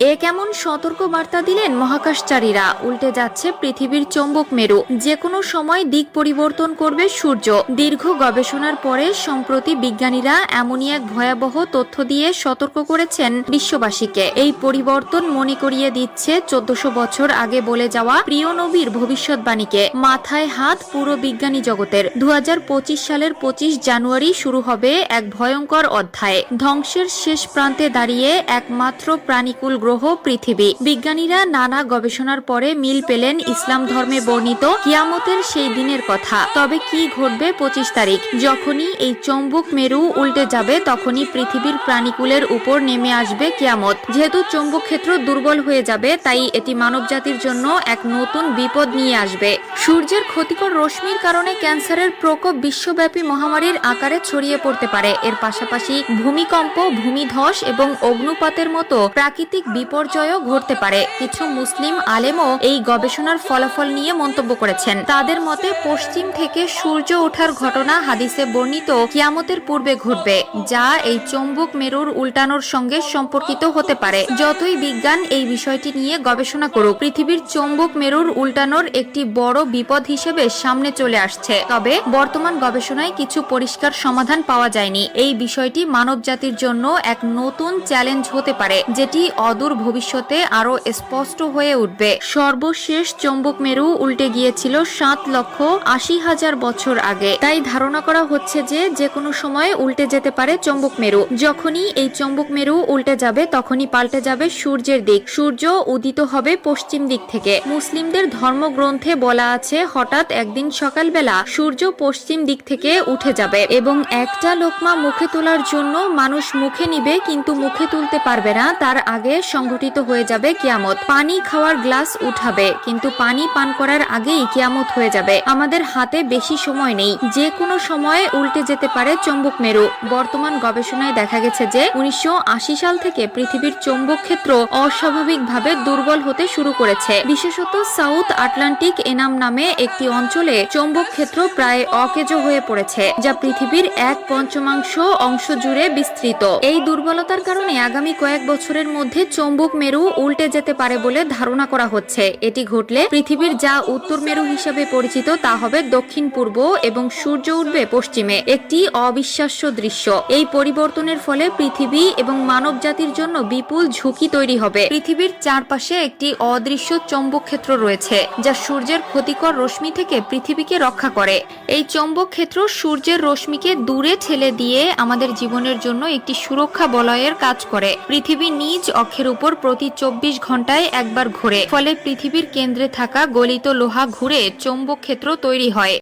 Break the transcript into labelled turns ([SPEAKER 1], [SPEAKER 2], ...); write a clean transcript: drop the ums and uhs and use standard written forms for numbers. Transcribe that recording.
[SPEAKER 1] এ কেমন সতর্ক বার্তা দিলেন মহাকাশচারীরা। উল্টে যাচ্ছে পৃথিবীর চৌম্বক মেরু, যে কোনো সময় দিক পরিবর্তন করবে সূর্য। দীর্ঘ গবেষণার পরে সম্প্রতি বিজ্ঞানীরা এমনই এক ভয়াবহ তথ্য দিয়ে সতর্ক করেছেন বিশ্ববাসীকে। এই পরিবর্তন মনে করিয়ে দিচ্ছে 1400 বছর আগে বলে যাওয়া প্রিয় নবীর ভবিষ্যৎবাণীকে। মাথায় হাত পুরো বিজ্ঞানী জগতের। 2025 সালের 25 জানুয়ারি শুরু হবে এক ভয়ঙ্কর অধ্যায়। ধ্বংসের শেষ প্রান্তে দাঁড়িয়ে একমাত্র প্রাণীকুল গ্রহ পৃথিবী। বিজ্ঞানীরা নানা গবেষণার পরে মিল পেলেন ইসলাম ধর্মে বর্ণিত কিয়ামতের সেই দিনের কথা। তবে কি ঘটবে 25 তারিখ? যখনই এই চৌম্বক মেরু উল্টে যাবে তখনই পৃথিবীর প্রাণীকুলের উপর নেমে আসবে কিয়ামত। যেহেতু চৌম্বক ক্ষেত্র দুর্বল হয়ে যাবে, তাই এটি মানবজাতির জন্য এক নতুন বিপদ নিয়ে আসবে। সূর্যের ক্ষতিকর রশ্মির কারণে ক্যান্সারের প্রকোপ বিশ্বব্যাপী মহামারীর আকারে ছড়িয়ে পড়তে পারে। এর পাশাপাশি ভূমিকম্প, ভূমিধস এবং অগ্নুপাতের মতো প্রাকৃতিক বিপর্যয়ও ঘটতে পারে। কিছু মুসলিম আলেমও এই গবেষণার ফলাফল নিয়ে মন্তব্য করেছেন। তাদের মতে পশ্চিম থেকে সূর্য ওঠার ঘটনা হাদিসে বর্ণিত কিয়ামতের পূর্বে ঘটবে, যা এই চৌম্বক মেরুর উল্টানোর সঙ্গে সম্পর্কিত হতে পারে। যতই বিজ্ঞান এই বিষয়টি নিয়ে গবেষণা করুক, পৃথিবীর চৌম্বক মেরুর উল্টানোর একটি বড় বিপদ হিসেবে সামনে চলে আসছে। তবে বর্তমান গবেষণায় কিছু পরিষ্কার সমাধান পাওয়া যায়নি। এই বিষয়টি মানবজাতির জন্য এক নতুন চ্যালেঞ্জ হতে পারে, যেটি অদূর ভবিষ্যতে আরো স্পষ্ট হয়ে উঠবে। সর্বশেষ চৌম্বক মেরু উল্টে গিয়েছিল 7,80,000 বছর আগে। তাই ধারণা করা হচ্ছে যে কোনো সময় উল্টে যেতে পারে চৌম্বক মেরু। যখনই এই চৌম্বক মেরু উল্টে যাবে তখনই পাল্টে যাবে সূর্যের দিক। সূর্য উদিত হবে পশ্চিম দিক থেকে। মুসলিমদের ধর্মগ্রন্থে বলা আছে, হঠাৎ একদিন সকালবেলা সূর্য পশ্চিম দিক থেকে উঠে যাবে এবং একটা লোকমা মুখে তোলার জন্য মানুষ মুখে নিবে, কিন্তু মুখে তুলতে পারবে না। তার আগে সংঘটিত হয়ে যাবে কিয়ামত। পানি খাওয়ার গ্লাস উঠাবে, কিন্তু পানি পান করার আগেই কিয়ামত হয়ে যাবে। আমাদের হাতে বেশি সময় নেই, যে কোনো সময়ে উল্টে যেতে পারে চৌম্বক মেরু। বর্তমান গবেষণায় দেখা গেছে যে 1980 সাল থেকে পৃথিবীর চৌম্বক ক্ষেত্র অস্বাভাবিকভাবে দুর্বল হতে শুরু করেছে। বিশেষত সাউথ আটলান্টিক এনাম নামে একটি অঞ্চলে চৌম্বক ক্ষেত্র প্রায় অকেজো হয়ে পড়েছে, যা পৃথিবীর 1/5 অংশ জুড়ে বিস্তৃত। এই দুর্বলতার কারণে আগামী কয়েক বছরের মধ্যে চৌম্বক মেরু উল্টে যেতে পারে বলে ধারণা করা হচ্ছে। এটি ঘটলে পৃথিবীর যা উত্তর মেরু হিসাবে পরিচিত তা হবে দক্ষিণ পূর্ব এবং সূর্য উঠবে পশ্চিমে। একটি অবিশ্বাস্য দৃশ্য। এই পরিবর্তনের ফলে পৃথিবী এবং মানব জাতির জন্য বিপুল ঝুঁকি তৈরি হবে। পৃথিবীর চারপাশে একটি অদৃশ্য চৌম্বক ক্ষেত্র রয়েছে, যা সূর্যের ক্ষতিকর রশ্মি থেকে পৃথিবীকে রক্ষা করে। এই চৌম্বক ক্ষেত্র সূর্যের রশ্মিকে দূরে ঠেলে দিয়ে আমাদের জীবনের জন্য একটি সুরক্ষা বলয়ের কাজ করে। পৃথিবী নিজ অক্ষের উপর প্রতি 24 ঘন্টায় একবার ঘোরে, ফলে পৃথিবীর কেন্দ্রে থাকা গলিত লোহা ঘুরে চৌম্বক ক্ষেত্র তৈরি হয়।